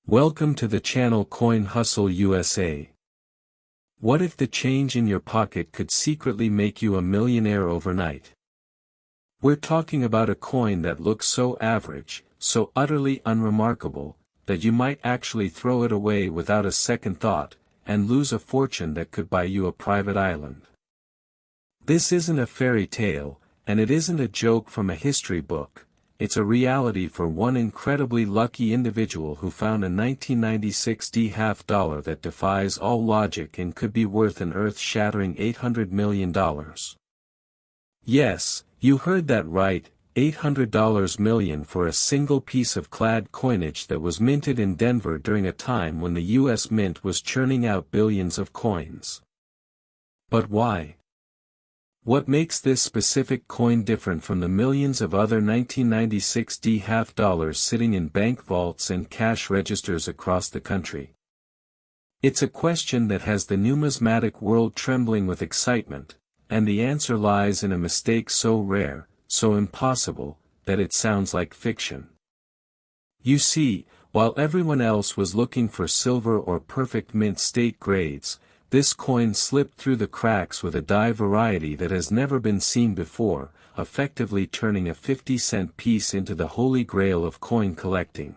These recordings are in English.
Welcome to the channel Coin Hustle USA. What if the change in your pocket could secretly make you a millionaire overnight? We're talking about a coin that looks so average, so utterly unremarkable, that you might actually throw it away without a second thought, and lose a fortune that could buy you a private island. This isn't a fairy tale, and it isn't a joke from a history book. It's a reality for one incredibly lucky individual who found a 1996 half dollar that defies all logic and could be worth an earth-shattering $800 million. Yes, you heard that right, $800 million for a single piece of clad coinage that was minted in Denver during a time when the U.S. Mint was churning out billions of coins. But why? What makes this specific coin different from the millions of other 1996 half dollars sitting in bank vaults and cash registers across the country? It's a question that has the numismatic world trembling with excitement, and the answer lies in a mistake so rare, so impossible, that it sounds like fiction. You see, while everyone else was looking for silver or perfect mint state grades, this coin slipped through the cracks with a die variety that has never been seen before, effectively turning a 50-cent piece into the holy grail of coin collecting.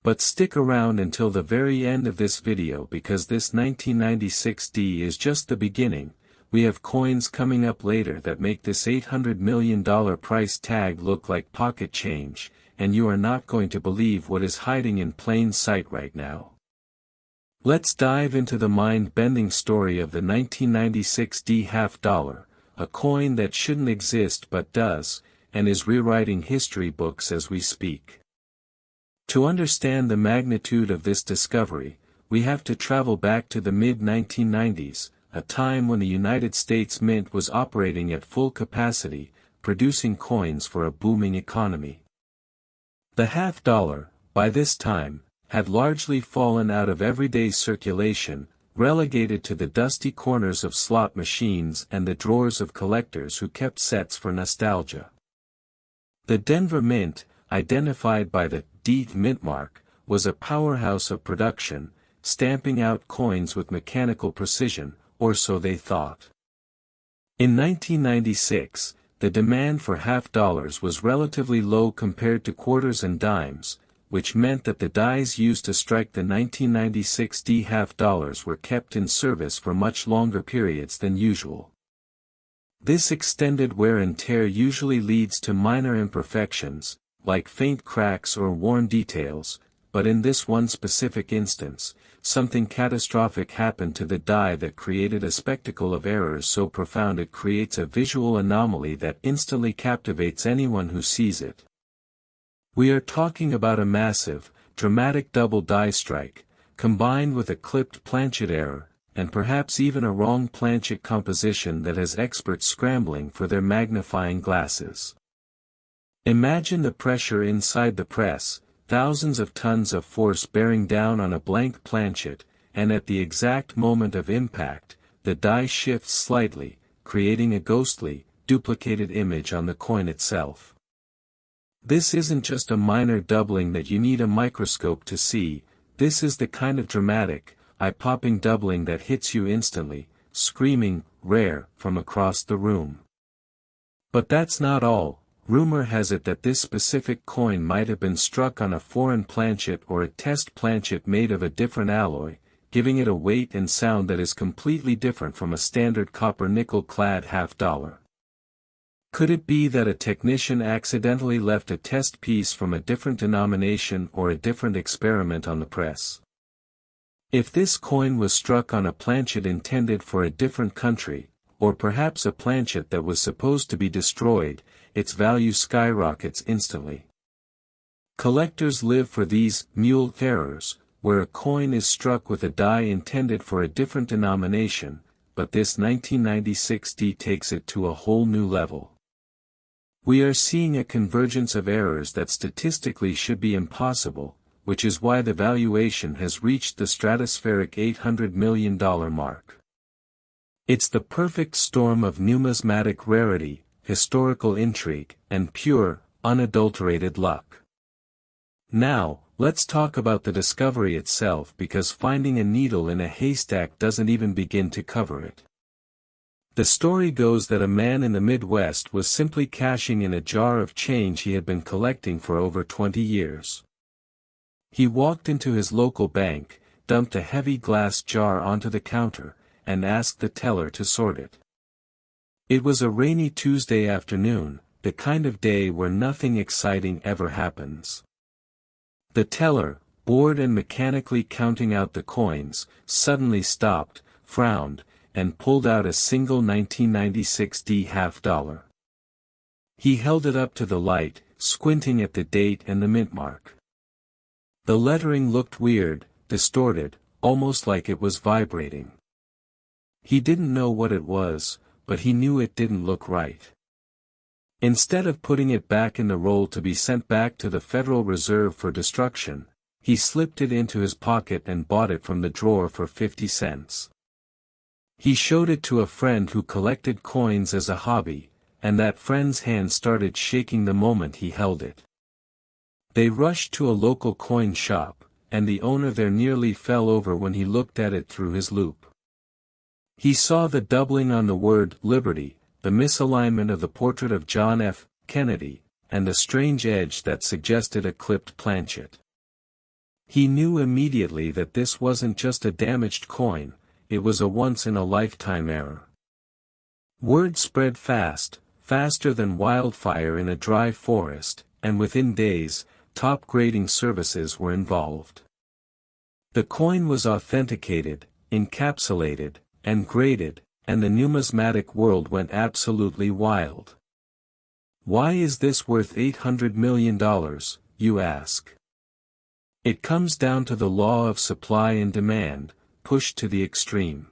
But stick around until the very end of this video because this 1996 D is just the beginning. We have coins coming up later that make this $800 million price tag look like pocket change, and you are not going to believe what is hiding in plain sight right now. Let's dive into the mind-bending story of the 1996 half dollar, a coin that shouldn't exist but does, and is rewriting history books as we speak. To understand the magnitude of this discovery, we have to travel back to the mid-1990s, a time when the United States Mint was operating at full capacity, producing coins for a booming economy. The half dollar, by this time, had largely fallen out of everyday circulation, relegated to the dusty corners of slot machines and the drawers of collectors who kept sets for nostalgia. The Denver Mint, identified by the D Mint mark, was a powerhouse of production, stamping out coins with mechanical precision, or so they thought. In 1996, the demand for half dollars was relatively low compared to quarters and dimes, which meant that the dies used to strike the 1996 half dollars were kept in service for much longer periods than usual. This extended wear and tear usually leads to minor imperfections, like faint cracks or worn details, but in this one specific instance, something catastrophic happened to the die that created a spectacle of errors so profound it creates a visual anomaly that instantly captivates anyone who sees it. We are talking about a massive, dramatic double die strike, combined with a clipped planchet error, and perhaps even a wrong planchet composition that has experts scrambling for their magnifying glasses. Imagine the pressure inside the press, thousands of tons of force bearing down on a blank planchet, and at the exact moment of impact, the die shifts slightly, creating a ghostly, duplicated image on the coin itself. This isn't just a minor doubling that you need a microscope to see, this is the kind of dramatic, eye-popping doubling that hits you instantly, screaming, "Rare," from across the room. But that's not all. Rumor has it that this specific coin might have been struck on a foreign planchet or a test planchet made of a different alloy, giving it a weight and sound that is completely different from a standard copper-nickel clad half dollar. Could it be that a technician accidentally left a test piece from a different denomination or a different experiment on the press? If this coin was struck on a planchet intended for a different country, or perhaps a planchet that was supposed to be destroyed, its value skyrockets instantly. Collectors live for these mule errors, where a coin is struck with a die intended for a different denomination, but this 1996 D takes it to a whole new level. We are seeing a convergence of errors that statistically should be impossible, which is why the valuation has reached the stratospheric $800 million mark. It's the perfect storm of numismatic rarity, historical intrigue, and pure, unadulterated luck. Now, Let's talk about the discovery itself because finding a needle in a haystack doesn't even begin to cover it. The story goes that a man in the Midwest was simply cashing in a jar of change he had been collecting for over 20 years. He walked into his local bank, dumped a heavy glass jar onto the counter, and asked the teller to sort it. It was a rainy Tuesday afternoon, the kind of day where nothing exciting ever happens. The teller, bored and mechanically counting out the coins, suddenly stopped, frowned, and pulled out a single 1996 half dollar. He held it up to the light, squinting at the date and the mint mark. The lettering looked weird, distorted, almost like it was vibrating. He didn't know what it was, but he knew it didn't look right. Instead of putting it back in the roll to be sent back to the Federal Reserve for destruction, he slipped it into his pocket and bought it from the drawer for 50 cents. He showed it to a friend who collected coins as a hobby, and that friend's hand started shaking the moment he held it. They rushed to a local coin shop, and the owner there nearly fell over when he looked at it through his loupe. He saw the doubling on the word Liberty, the misalignment of the portrait of John F. Kennedy, and the strange edge that suggested a clipped planchet. He knew immediately that this wasn't just a damaged coin, it was a once-in-a-lifetime error. Word spread fast, faster than wildfire in a dry forest, and within days, top grading services were involved. The coin was authenticated, encapsulated, and graded, and the numismatic world went absolutely wild. Why is this worth $800 million, you ask? It comes down to the law of supply and demand, pushed to the extreme.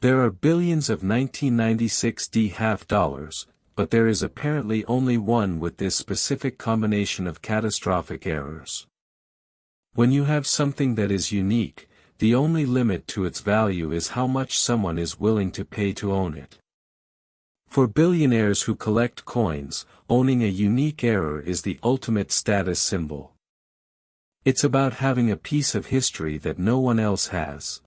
There are billions of 1996 half dollars, but there is apparently only one with this specific combination of catastrophic errors. When you have something that is unique, the only limit to its value is how much someone is willing to pay to own it. For billionaires who collect coins, owning a unique error is the ultimate status symbol. It's about having a piece of history that no one else has.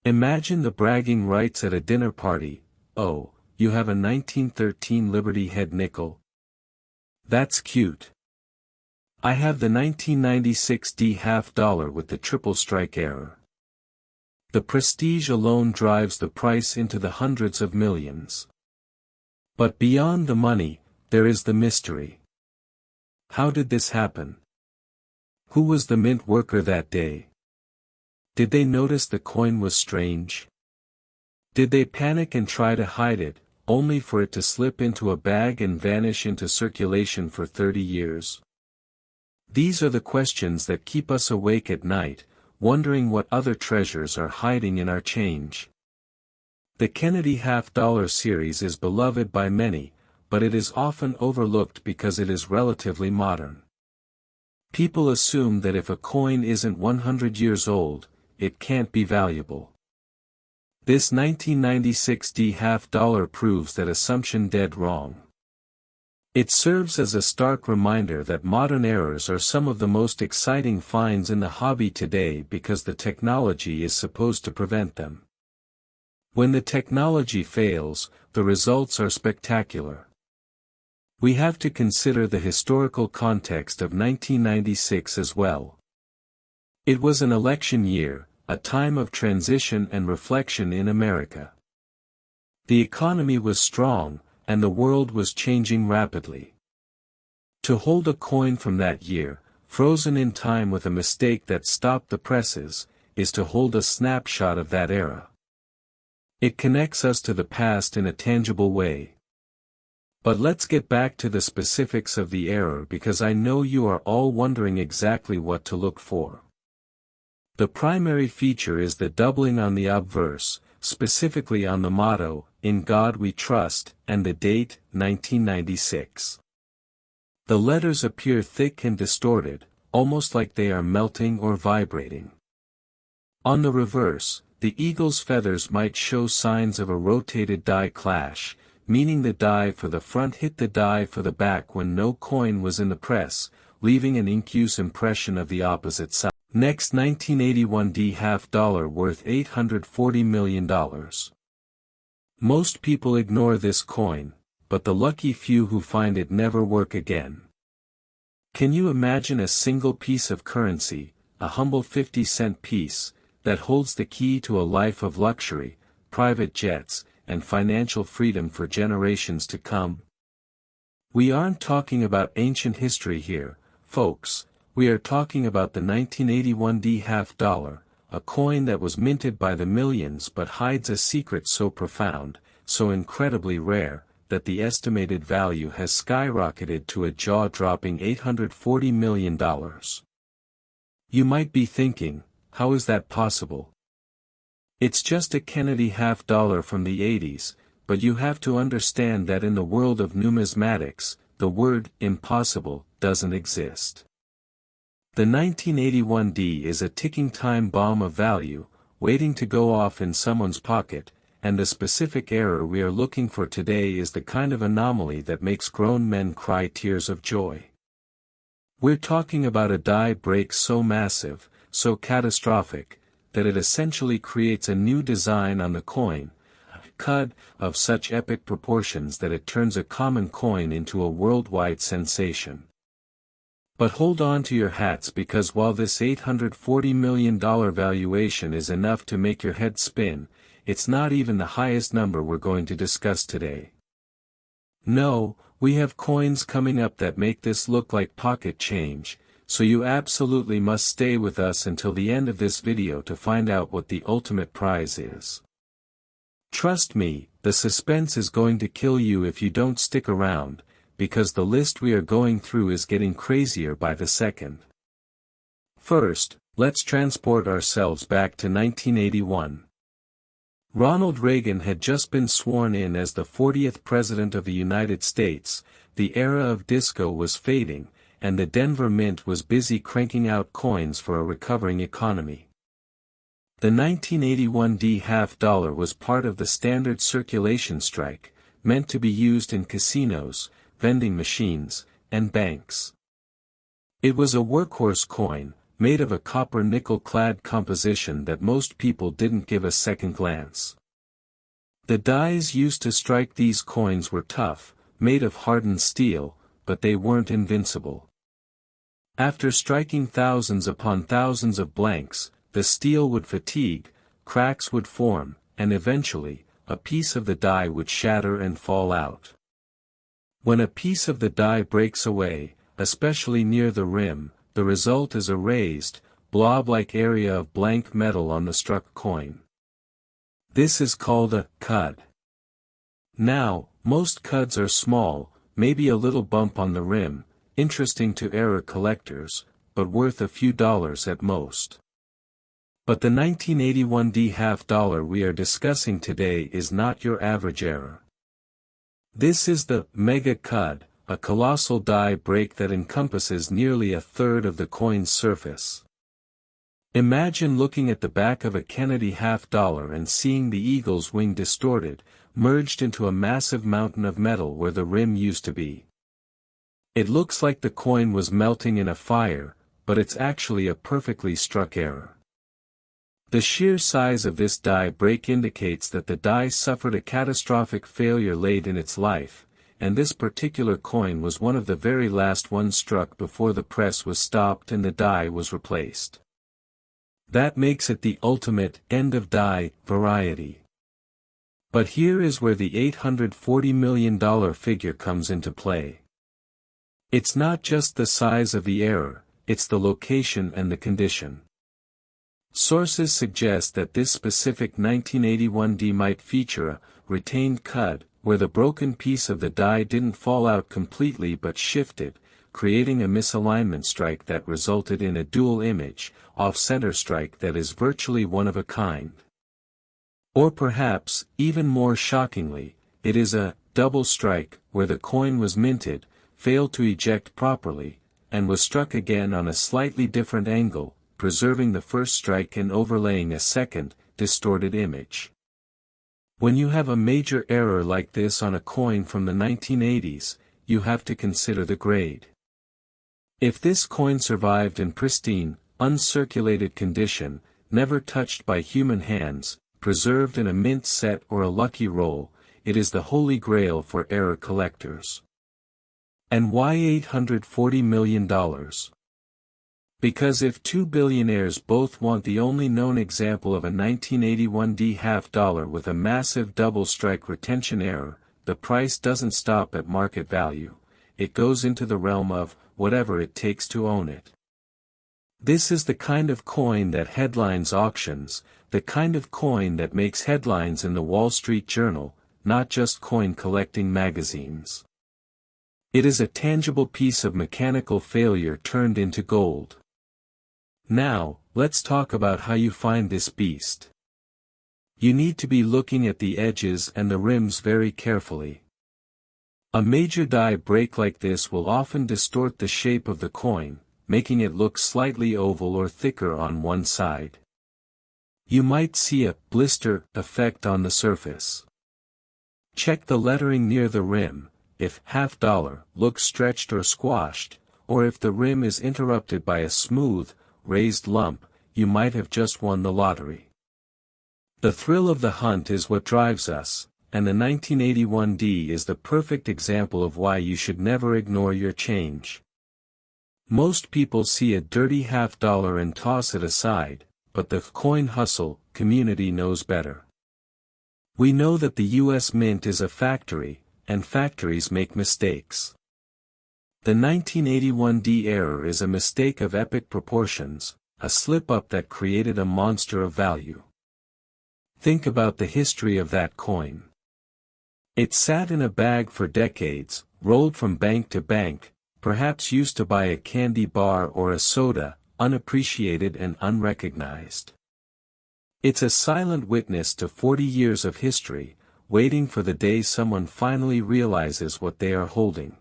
Imagine the bragging rights at a dinner party. Oh, you have a 1913 Liberty head nickel? That's cute. I have the 1996 half dollar with the triple strike error. The prestige alone drives the price into the hundreds of millions. But beyond the money, there is the mystery. How did this happen? Who was the mint worker that day? Did they notice the coin was strange? Did they panic and try to hide it, only for it to slip into a bag and vanish into circulation for 30 years? These are the questions that keep us awake at night, wondering what other treasures are hiding in our change. The Kennedy half-dollar series is beloved by many, but it is often overlooked because it is relatively modern. People assume that if a coin isn't 100 years old, it can't be valuable. This 1996 half-dollar proves that assumption dead wrong. It serves as a stark reminder that modern errors are some of the most exciting finds in the hobby today because the technology is supposed to prevent them. When the technology fails, the results are spectacular. We have to consider the historical context of 1996 as well. It was an election year, a time of transition and reflection in America. The economy was strong, and the world was changing rapidly. To hold a coin from that year, frozen in time with a mistake that stopped the presses, is to hold a snapshot of that era. It connects us to the past in a tangible way. But let's get back to the specifics of the error because I know you are all wondering exactly what to look for. The primary feature is the doubling on the obverse, specifically on the motto, "In God We Trust," and the date, 1996. The letters appear thick and distorted, almost like they are melting or vibrating. On the reverse, the eagle's feathers might show signs of a rotated die clash, meaning the die for the front hit the die for the back when no coin was in the press, leaving an incuse impression of the opposite side. Next, 1981 D half dollar worth $840 million. Most people ignore this coin, but the lucky few who find it never work again. Can you imagine a single piece of currency, a humble 50-cent piece, that holds the key to a life of luxury, private jets, and financial freedom for generations to come? We aren't talking about ancient history here, folks. We are talking about the 1981 D half dollar, a coin that was minted by the millions but hides a secret so profound, so incredibly rare, that the estimated value has skyrocketed to a jaw-dropping $840 million. You might be thinking, how is that possible? It's just a Kennedy half dollar from the 80s, but you have to understand that in the world of numismatics, the word impossible doesn't exist. The 1981 D is a ticking time bomb of value, waiting to go off in someone's pocket, and the specific error we are looking for today is the kind of anomaly that makes grown men cry tears of joy. We're talking about a die break so massive, so catastrophic, that it essentially creates a new design on the coin, a cud, of such epic proportions that it turns a common coin into a worldwide sensation. But hold on to your hats, because while this $840 million valuation is enough to make your head spin, it's not even the highest number we're going to discuss today. No, we have coins coming up that make this look like pocket change, so you absolutely must stay with us until the end of this video to find out what the ultimate prize is. Trust me, the suspense is going to kill you if you don't stick around, because the list we are going through is getting crazier by the second. First, let's transport ourselves back to 1981. Ronald Reagan had just been sworn in as the 40th President of the United States, the era of disco was fading, and the Denver Mint was busy cranking out coins for a recovering economy. The 1981 D half dollar was part of the standard circulation strike, meant to be used in casinos, vending machines, and banks. It was a workhorse coin, made of a copper nickel-clad composition that most people didn't give a second glance. The dies used to strike these coins were tough, made of hardened steel, but they weren't invincible. After striking thousands upon thousands of blanks, the steel would fatigue, cracks would form, and eventually, a piece of the die would shatter and fall out. When a piece of the die breaks away, especially near the rim, the result is a raised, blob-like area of blank metal on the struck coin. This is called a cud. Now, most cuds are small, maybe a little bump on the rim, interesting to error collectors, but worth a few dollars at most. But the 1981 D half dollar we are discussing today is not your average error. This is the Mega Cud, a colossal die break that encompasses nearly a third of the coin's surface. Imagine looking at the back of a Kennedy half dollar and seeing the eagle's wing distorted, merged into a massive mountain of metal where the rim used to be. It looks like the coin was melting in a fire, but it's actually a perfectly struck error. The sheer size of this die break indicates that the die suffered a catastrophic failure late in its life, and this particular coin was one of the very last ones struck before the press was stopped and the die was replaced. That makes it the ultimate end of die variety. But here is where the $840 million figure comes into play. It's not just the size of the error, it's the location and the condition. Sources suggest that this specific 1981 D might feature a retained cud, where the broken piece of the die didn't fall out completely but shifted, creating a misalignment strike that resulted in a dual image, off-center strike that is virtually one of a kind. Or perhaps, even more shockingly, it is a double strike, where the coin was minted, failed to eject properly, and was struck again on a slightly different angle, preserving the first strike and overlaying a second, distorted image. When you have a major error like this on a coin from the 1980s, you have to consider the grade. If this coin survived in pristine, uncirculated condition, never touched by human hands, preserved in a mint set or a lucky roll, it is the holy grail for error collectors. And why $840 million? Because if two billionaires both want the only known example of a 1981 D half dollar with a massive double strike retention error, the price doesn't stop at market value, it goes into the realm of whatever it takes to own it. This is the kind of coin that headlines auctions, the kind of coin that makes headlines in the Wall Street Journal, not just coin collecting magazines. It is a tangible piece of mechanical failure turned into gold. Now, let's talk about how you find this beast. You need to be looking at the edges and the rims very carefully. A major die break like this will often distort the shape of the coin, making it look slightly oval or thicker on one side. You might see a blister effect on the surface. Check the lettering near the rim, if half dollar looks stretched or squashed, or if the rim is interrupted by a smooth, raised lump, you might have just won the lottery. The thrill of the hunt is what drives us, and the 1981 D is the perfect example of why you should never ignore your change. Most people see a dirty half dollar and toss it aside, but the coin hustle community knows better. We know that the US Mint is a factory, and factories make mistakes. The 1981 D error is a mistake of epic proportions, a slip-up that created a monster of value. Think about the history of that coin. It sat in a bag for decades, rolled from bank to bank, perhaps used to buy a candy bar or a soda, unappreciated and unrecognized. It's a silent witness to 40 years of history, waiting for the day someone finally realizes what they are holding.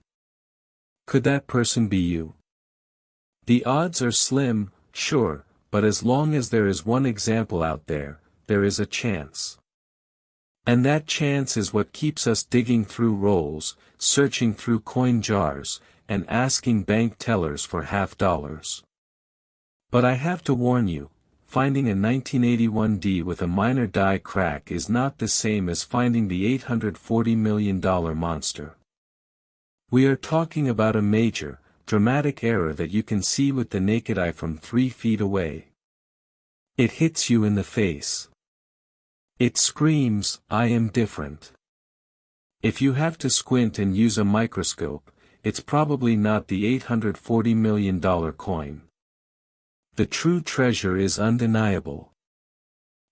Could that person be you? The odds are slim, sure, but as long as there is one example out there, there is a chance. And that chance is what keeps us digging through rolls, searching through coin jars, and asking bank tellers for half dollars. But I have to warn you, finding a 1981 D with a minor die crack is not the same as finding the $840 million monster. We are talking about a major, dramatic error that you can see with the naked eye from 3 feet away. It hits you in the face. It screams, "I am different." If you have to squint and use a microscope, it's probably not the $840 million coin. The true treasure is undeniable.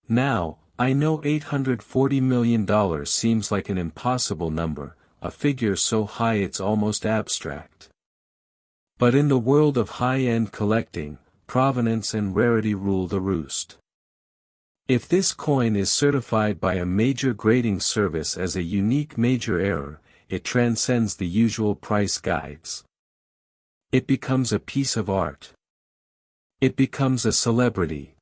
Now, I know $840 million seems like an impossible number, a figure so high it's almost abstract. But in the world of high-end collecting, provenance and rarity rule the roost. If this coin is certified by a major grading service as a unique major error, it transcends the usual price guides. It becomes a piece of art. It becomes a celebrity.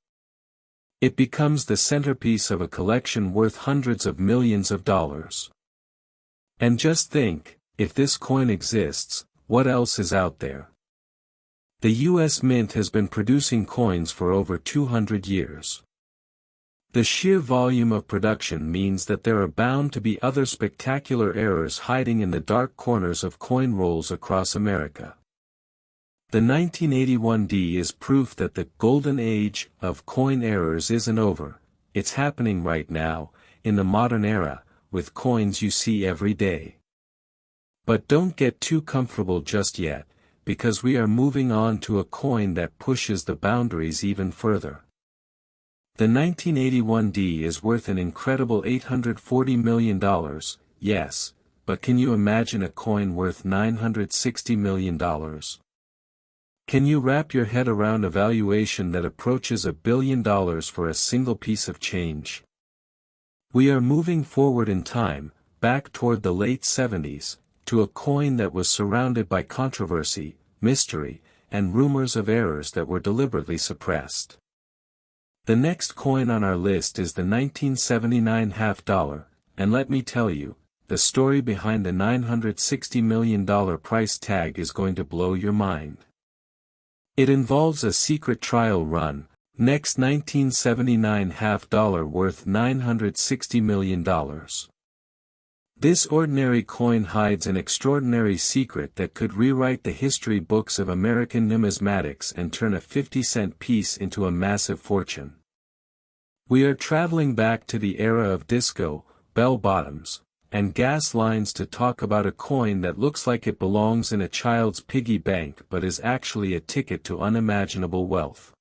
It becomes the centerpiece of a collection worth hundreds of millions of dollars. And just think, if this coin exists, what else is out there? The US Mint has been producing coins for over 200 years. The sheer volume of production means that there are bound to be other spectacular errors hiding in the dark corners of coin rolls across America. The 1981 D is proof that the golden age of coin errors isn't over, it's happening right now, in the modern era, with coins you see every day. But don't get too comfortable just yet, because we are moving on to a coin that pushes the boundaries even further. The 1981 D is worth an incredible $840 million, yes, but can you imagine a coin worth $960 million? Can you wrap your head around a valuation that approaches $1 billion for a single piece of change? We are moving forward in time, back toward the late 70s, to a coin that was surrounded by controversy, mystery, and rumors of errors that were deliberately suppressed. The next coin on our list is the 1979 half dollar, and let me tell you, the story behind the $960 million price tag is going to blow your mind. It involves a secret trial run, next 1979 $5 worth $960 million. This ordinary coin hides an extraordinary secret that could rewrite the history books of American numismatics and turn a 50-cent piece into a massive fortune. We are traveling back to the era of disco, bell-bottoms, and gas lines to talk about a coin that looks like it belongs in a child's piggy bank but is actually a ticket to unimaginable wealth.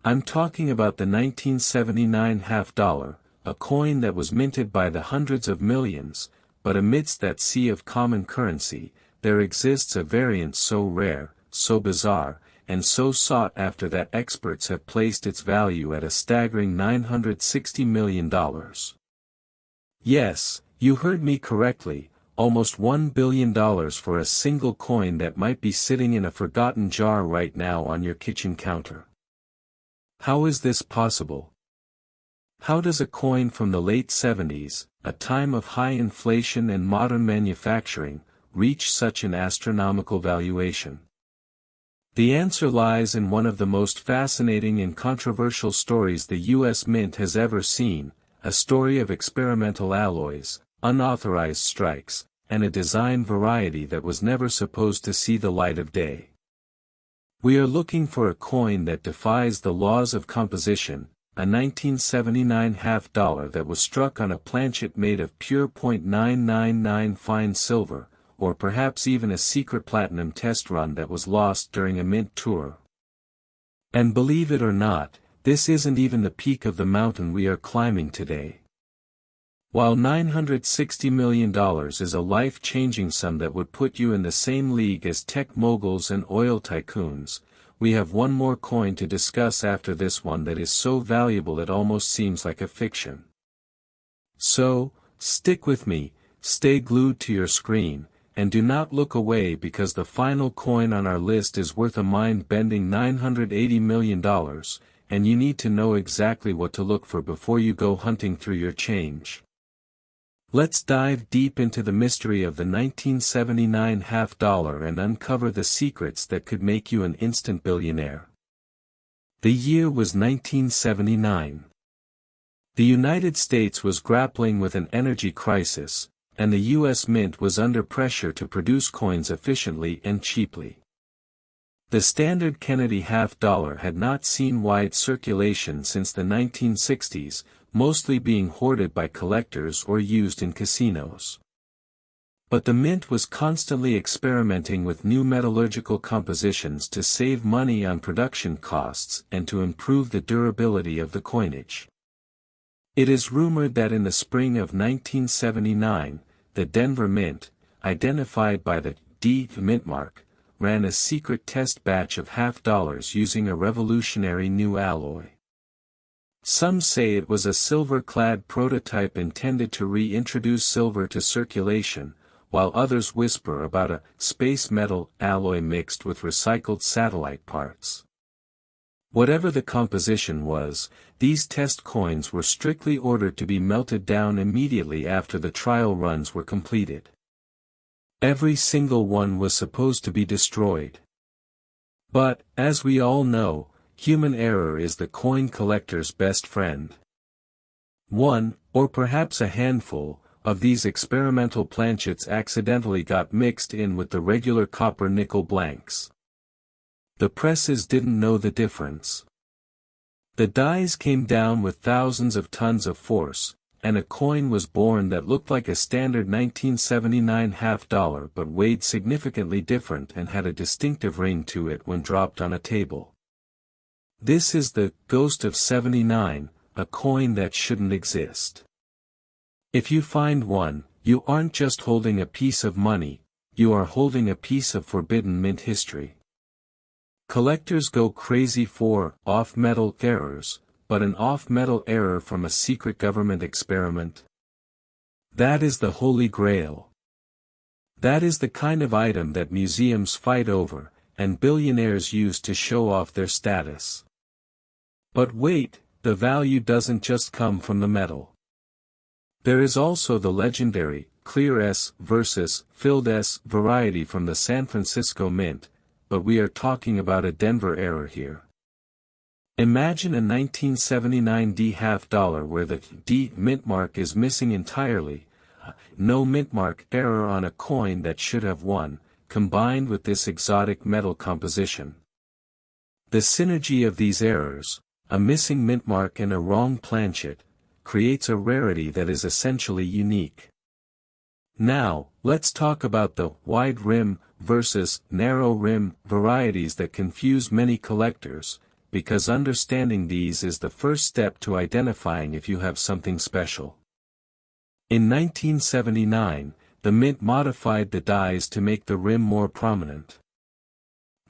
I'm talking about the 1979 $5, a coin that was minted by the hundreds of millions, but amidst that sea of common currency, there exists a variant so rare, so bizarre, and so sought after that experts have placed its value at a staggering $960 million. Yes, you heard me correctly, almost $1 billion for a single coin that might be sitting in a forgotten jar right now on your kitchen counter. How is this possible? How does a coin from the late 70s, a time of high inflation and modern manufacturing, reach such an astronomical valuation? The answer lies in one of the most fascinating and controversial stories the U.S. Mint has ever seen, a story of experimental alloys, unauthorized strikes, and a design variety that was never supposed to see the light of day. We are looking for a coin that defies the laws of composition, a 1979 $5 that was struck on a planchet made of pure .999 fine silver, or perhaps even a secret platinum test run that was lost during a mint tour. And believe it or not, this isn't even the peak of the mountain we are climbing today. While $960 million is a life-changing sum that would put you in the same league as tech moguls and oil tycoons, we have one more coin to discuss after this one that is so valuable it almost seems like a fiction. So, stick with me, stay glued to your screen, and do not look away because the final coin on our list is worth a mind-bending $980 million, and you need to know exactly what to look for before you go hunting through your change. Let's dive deep into the mystery of the 1979 $5 and uncover the secrets that could make you an instant billionaire. The year was 1979. The United States was grappling with an energy crisis, and the U.S. Mint was under pressure to produce coins efficiently and cheaply. The standard Kennedy $5 had not seen wide circulation since the 1960s, mostly being hoarded by collectors or used in casinos. But the mint was constantly experimenting with new metallurgical compositions to save money on production costs and to improve the durability of the coinage. It is rumored that in the spring of 1979, the Denver Mint, identified by the D mint mark, ran a secret test batch of $5 using a revolutionary new alloy. Some say it was a silver-clad prototype intended to reintroduce silver to circulation, while others whisper about a space metal alloy mixed with recycled satellite parts. Whatever the composition was, these test coins were strictly ordered to be melted down immediately after the trial runs were completed. Every single one was supposed to be destroyed. But, as we all know, human error is the coin collector's best friend. One, or perhaps a handful, of these experimental planchets accidentally got mixed in with the regular copper-nickel blanks. The presses didn't know the difference. The dies came down with thousands of tons of force, and a coin was born that looked like a standard 1979 $5 but weighed significantly different and had a distinctive ring to it when dropped on a table. This is the Ghost of 79, a coin that shouldn't exist. If you find one, you aren't just holding a piece of money, you are holding a piece of forbidden mint history. Collectors go crazy for off-metal errors, but an off-metal error from a secret government experiment? That is the Holy Grail. That is the kind of item that museums fight over, and billionaires use to show off their status. But wait, the value doesn't just come from the metal. There is also the legendary, clear S versus filled S variety from the San Francisco Mint, but we are talking about a Denver error here. Imagine a 1979 D half dollar where the D mint mark is missing entirely, no mint mark error on a coin that should have one, combined with this exotic metal composition. The synergy of these errors, a missing mint mark and a wrong planchet, creates a rarity that is essentially unique. Now, let's talk about the wide rim versus narrow rim varieties that confuse many collectors, because understanding these is the first step to identifying if you have something special. In 1979, the mint modified the dies to make the rim more prominent.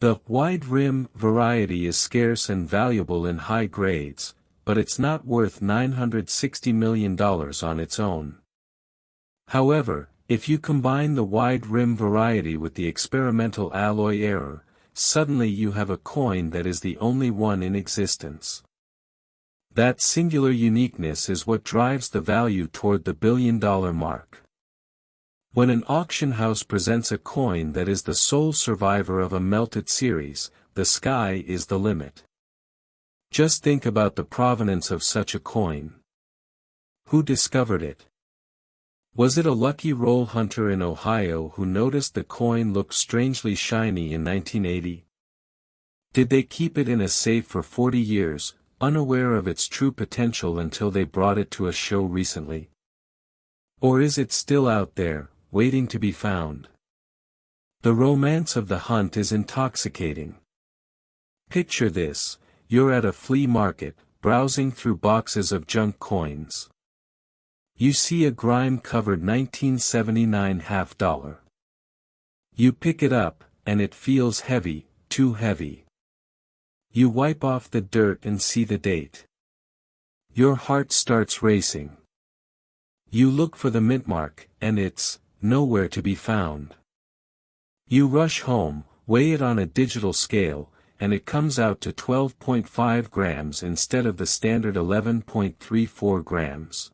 The wide rim variety is scarce and valuable in high grades, but it's not worth $960 million on its own. However, if you combine the wide rim variety with the experimental alloy error, suddenly you have a coin that is the only one in existence. That singular uniqueness is what drives the value toward the billion-dollar mark. When an auction house presents a coin that is the sole survivor of a melted series, the sky is the limit. Just think about the provenance of such a coin. Who discovered it? Was it a lucky roll hunter in Ohio who noticed the coin looked strangely shiny in 1980? Did they keep it in a safe for 40 years, unaware of its true potential until they brought it to a show recently? Or is it still out there, waiting to be found? The romance of the hunt is intoxicating. Picture this: you're at a flea market, browsing through boxes of junk coins. You see a grime-covered 1979 half dollar. You pick it up, and it feels heavy, too heavy. You wipe off the dirt and see the date. Your heart starts racing. You look for the mint mark, and it's nowhere to be found. You rush home, weigh it on a digital scale, and it comes out to 12.5 grams instead of the standard 11.34 grams.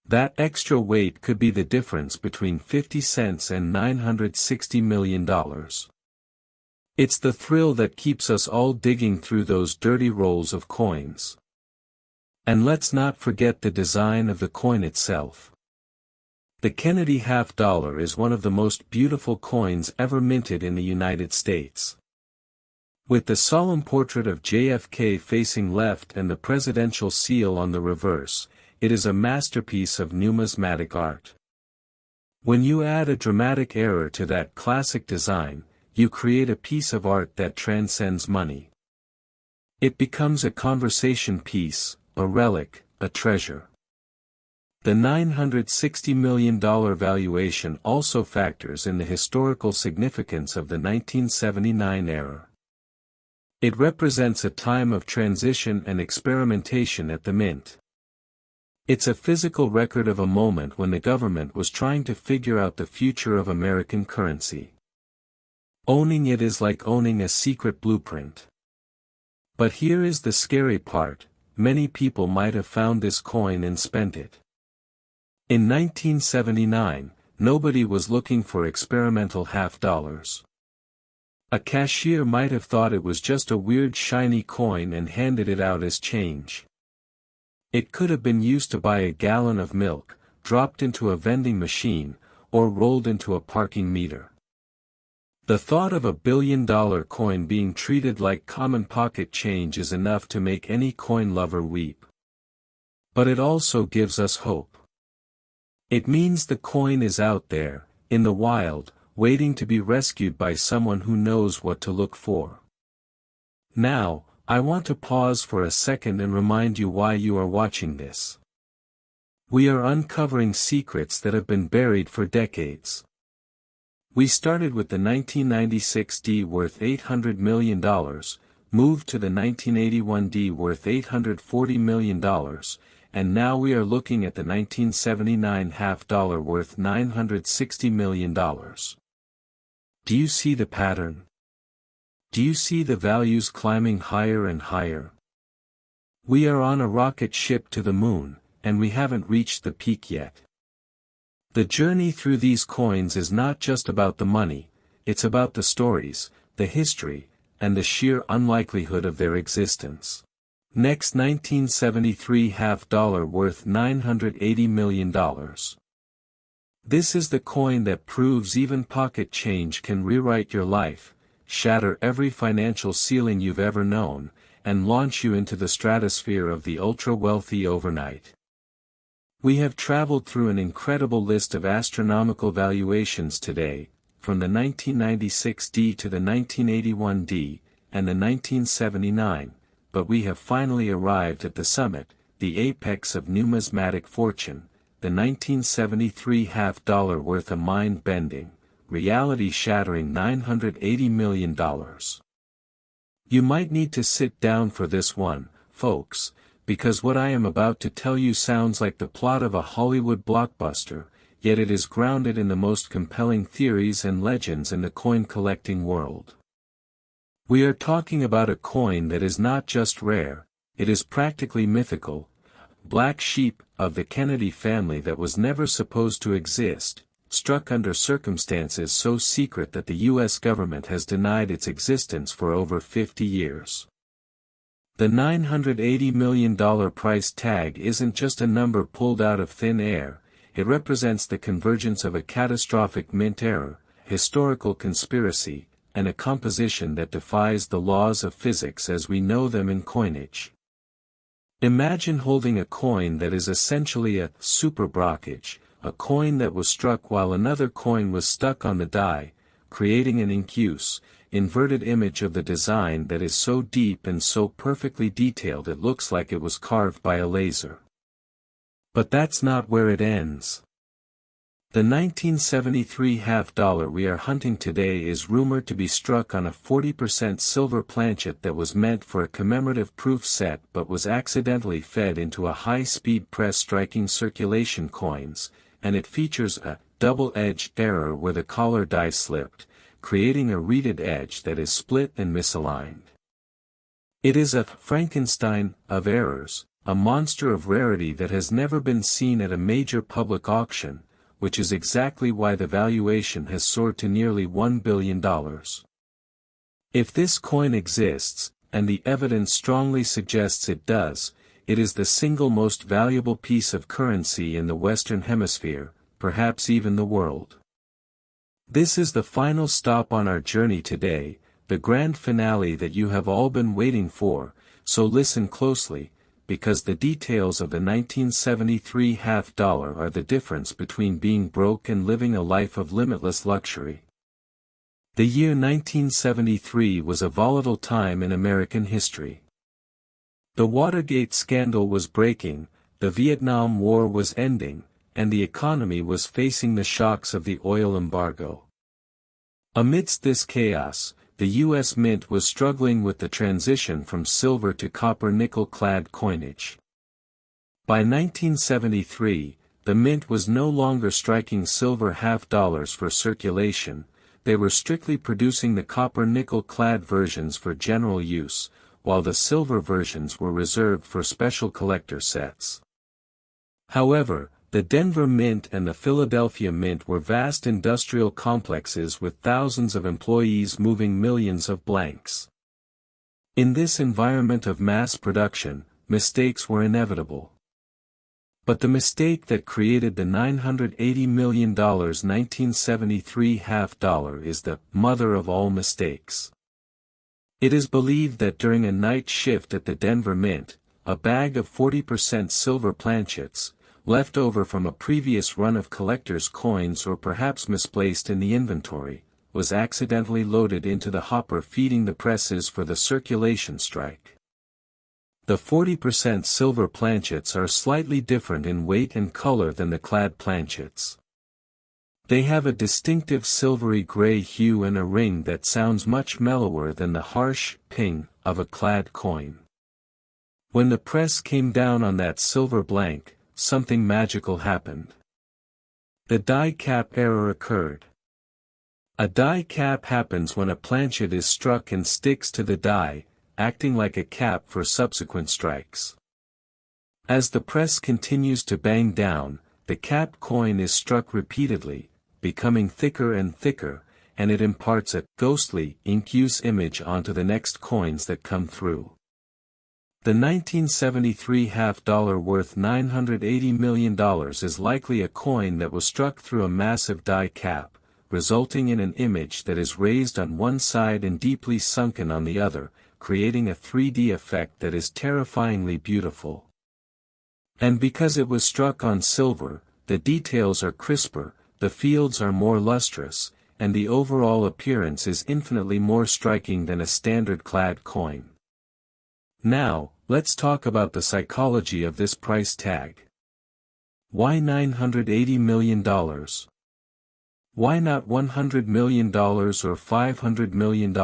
That extra weight could be the difference between 50 cents and $960 million. It's the thrill that keeps us all digging through those dirty rolls of coins. And let's not forget the design of the coin itself. The Kennedy half dollar is one of the most beautiful coins ever minted in the United States. With the solemn portrait of JFK facing left and the presidential seal on the reverse, it is a masterpiece of numismatic art. When you add a dramatic error to that classic design, you create a piece of art that transcends money. It becomes a conversation piece, a relic, a treasure. The $960 million valuation also factors in the historical significance of the 1979 era. It represents a time of transition and experimentation at the mint. It's a physical record of a moment when the government was trying to figure out the future of American currency. Owning it is like owning a secret blueprint. But here is the scary part: many people might have found this coin and spent it. In 1979, nobody was looking for experimental half dollars. A cashier might have thought it was just a weird shiny coin and handed it out as change. It could have been used to buy a gallon of milk, dropped into a vending machine, or rolled into a parking meter. The thought of a billion-dollar coin being treated like common pocket change is enough to make any coin lover weep. But it also gives us hope. It means the coin is out there, in the wild, waiting to be rescued by someone who knows what to look for. Now, I want to pause for a second and remind you why you are watching this. We are uncovering secrets that have been buried for decades. We started with the 1996 D worth $800 million, moved to the 1981 D worth $840 million, and now we are looking at the 1979 half dollar worth $960 million. Do you see the pattern? Do you see the values climbing higher and higher? We are on a rocket ship to the moon, and we haven't reached the peak yet. The journey through these coins is not just about the money, it's about the stories, the history, and the sheer unlikelihood of their existence. Next 1973 half dollar worth $980 million. This is the coin that proves even pocket change can rewrite your life, shatter every financial ceiling you've ever known, and launch you into the stratosphere of the ultra-wealthy overnight. We have traveled through an incredible list of astronomical valuations today, from the 1996 D to the 1981 D, and the 1979, but we have finally arrived at the summit, the apex of numismatic fortune, the 1973 half dollar worth a mind-bending, reality-shattering $980 million. You might need to sit down for this one, folks, because what I am about to tell you sounds like the plot of a Hollywood blockbuster, yet it is grounded in the most compelling theories and legends in the coin-collecting world. We are talking about a coin that is not just rare, it is practically mythical, black sheep of the Kennedy family that was never supposed to exist, struck under circumstances so secret that the U.S. government has denied its existence for over 50 years. The $980 million price tag isn't just a number pulled out of thin air, it represents the convergence of a catastrophic mint error, historical conspiracy, and a composition that defies the laws of physics as we know them in coinage. Imagine holding a coin that is essentially a super blockage, a coin that was struck while another coin was stuck on the die, creating an inverted image of the design that is so deep and so perfectly detailed it looks like it was carved by a laser. But that's not where it ends. The 1973 half dollar we are hunting today is rumored to be struck on a 40% silver planchet that was meant for a commemorative proof set but was accidentally fed into a high-speed press striking circulation coins, and it features a double-edged error where the collar die slipped, creating a reeded edge that is split and misaligned. It is a Frankenstein of errors, a monster of rarity that has never been seen at a major public auction, which is exactly why the valuation has soared to nearly $1 billion. If this coin exists, and the evidence strongly suggests it does, it is the single most valuable piece of currency in the Western Hemisphere, perhaps even the world. This is the final stop on our journey today, the grand finale that you have all been waiting for, so listen closely, because the details of the 1973 half dollar are the difference between being broke and living a life of limitless luxury. The year 1973 was a volatile time in American history. The Watergate scandal was breaking, the Vietnam War was ending, and the economy was facing the shocks of the oil embargo. Amidst this chaos, the U.S. Mint was struggling with the transition from silver to copper-nickel-clad coinage. By 1973, the Mint was no longer striking silver half dollars for circulation, they were strictly producing the copper-nickel-clad versions for general use, while the silver versions were reserved for special collector sets. However, the Denver Mint and the Philadelphia Mint were vast industrial complexes with thousands of employees moving millions of blanks. In this environment of mass production, mistakes were inevitable. But the mistake that created the $980 million 1973 half dollar is the mother of all mistakes. It is believed that during a night shift at the Denver Mint, a bag of 40% silver planchets, left over from a previous run of collectors' coins or perhaps misplaced in the inventory, was accidentally loaded into the hopper feeding the presses for the circulation strike. The 40% silver planchets are slightly different in weight and color than the clad planchets. They have a distinctive silvery gray hue and a ring that sounds much mellower than the harsh ping of a clad coin. When the press came down on that silver blank, something magical happened. The die cap error occurred. A die cap happens when a planchet is struck and sticks to the die, acting like a cap for subsequent strikes. As the press continues to bang down, the capped coin is struck repeatedly, becoming thicker and thicker, and it imparts a ghostly, ink-use image onto the next coins that come through. The 1973 half-dollar worth $980 million is likely a coin that was struck through a massive die cap, resulting in an image that is raised on one side and deeply sunken on the other, creating a 3D effect that is terrifyingly beautiful. And because it was struck on silver, the details are crisper, the fields are more lustrous, and the overall appearance is infinitely more striking than a standard clad coin. Now, let's talk about the psychology of this price tag. Why $980 million? Why not $100 million or $500 million?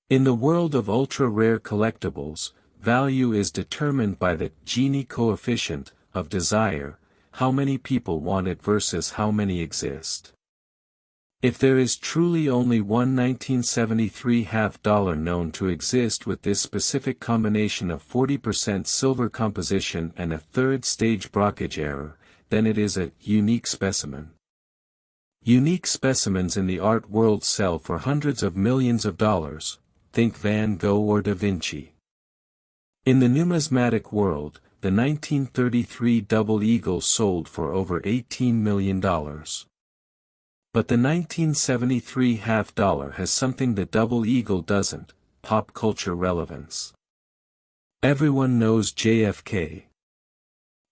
In the world of ultra-rare collectibles, value is determined by the Gini coefficient of desire, how many people want it versus how many exist. If there is truly only one 1973 half-dollar known to exist with this specific combination of 40% silver composition and a third-stage blockage error, then it is a unique specimen. Unique specimens in the art world sell for hundreds of millions of dollars, think Van Gogh or Da Vinci. In the numismatic world, the 1933 double eagle sold for over $18 million. But the 1973 half-dollar has something the double eagle doesn't: pop culture relevance. Everyone knows JFK.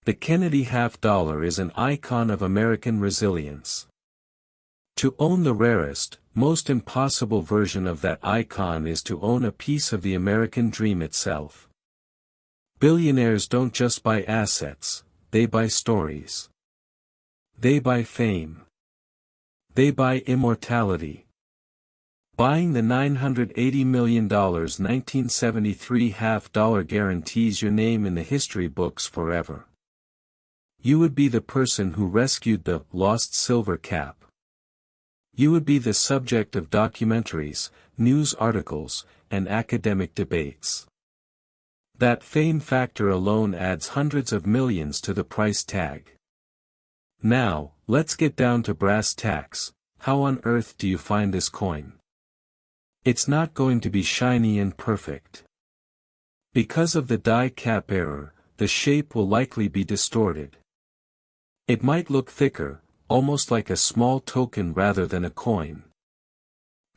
The Kennedy half-dollar is an icon of American resilience. To own the rarest, most impossible version of that icon is to own a piece of the American dream itself. Billionaires don't just buy assets, they buy stories. They buy fame. They buy immortality. Buying the $980 million 1973 half-dollar guarantees your name in the history books forever. You would be the person who rescued the lost silver cap. You would be the subject of documentaries, news articles, and academic debates. That fame factor alone adds hundreds of millions to the price tag. Now, let's get down to brass tacks. How on earth do you find this coin? It's not going to be shiny and perfect. Because of the die cap error, the shape will likely be distorted. It might look thicker, almost like a small token rather than a coin.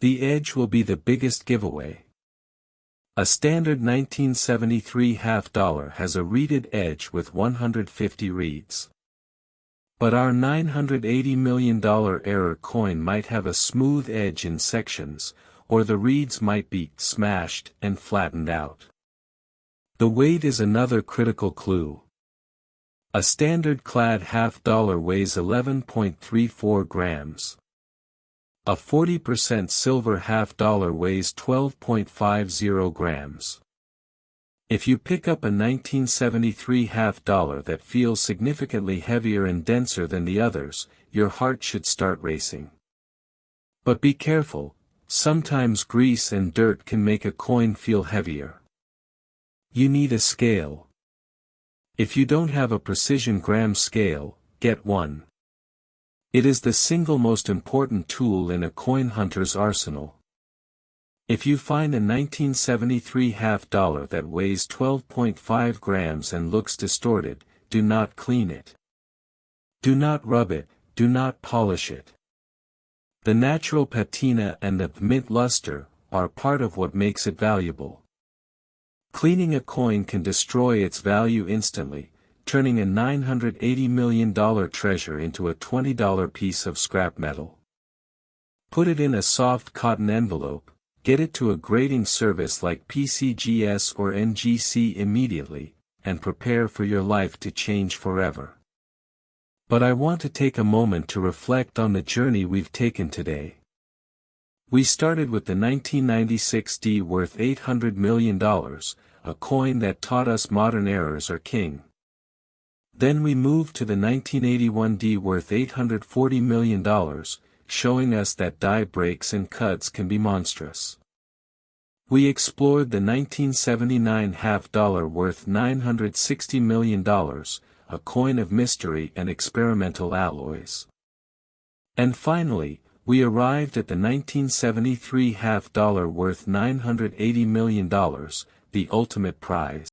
The edge will be the biggest giveaway. A standard 1973 half-dollar has a reeded edge with 150 reeds. But our $980 million error coin might have a smooth edge in sections, or the reeds might be smashed and flattened out. The weight is another critical clue. A standard clad half-dollar weighs 11.34 grams. A 40% silver half-dollar weighs 12.50 grams. If you pick up a 1973 half-dollar that feels significantly heavier and denser than the others, your heart should start racing. But be careful, sometimes grease and dirt can make a coin feel heavier. You need a scale. If you don't have a precision gram scale, get one. It is the single most important tool in a coin hunter's arsenal. If you find a 1973 half-dollar that weighs 12.5 grams and looks distorted, do not clean it. Do not rub it, do not polish it. The natural patina and the mint luster are part of what makes it valuable. Cleaning a coin can destroy its value instantly, turning a $980 million treasure into a $20 piece of scrap metal. Put it in a soft cotton envelope, get it to a grading service like PCGS or NGC immediately, and prepare for your life to change forever. But I want to take a moment to reflect on the journey we've taken today. We started with the 1996 D worth $800 million, a coin that taught us modern errors are king. Then we moved to the 1981 D worth $840 million, showing us that die breaks and cuts can be monstrous. We explored the 1979 half-dollar worth $960 million, a coin of mystery and experimental alloys. And finally, We arrived at the 1973 half dollar worth $980 million, the ultimate prize.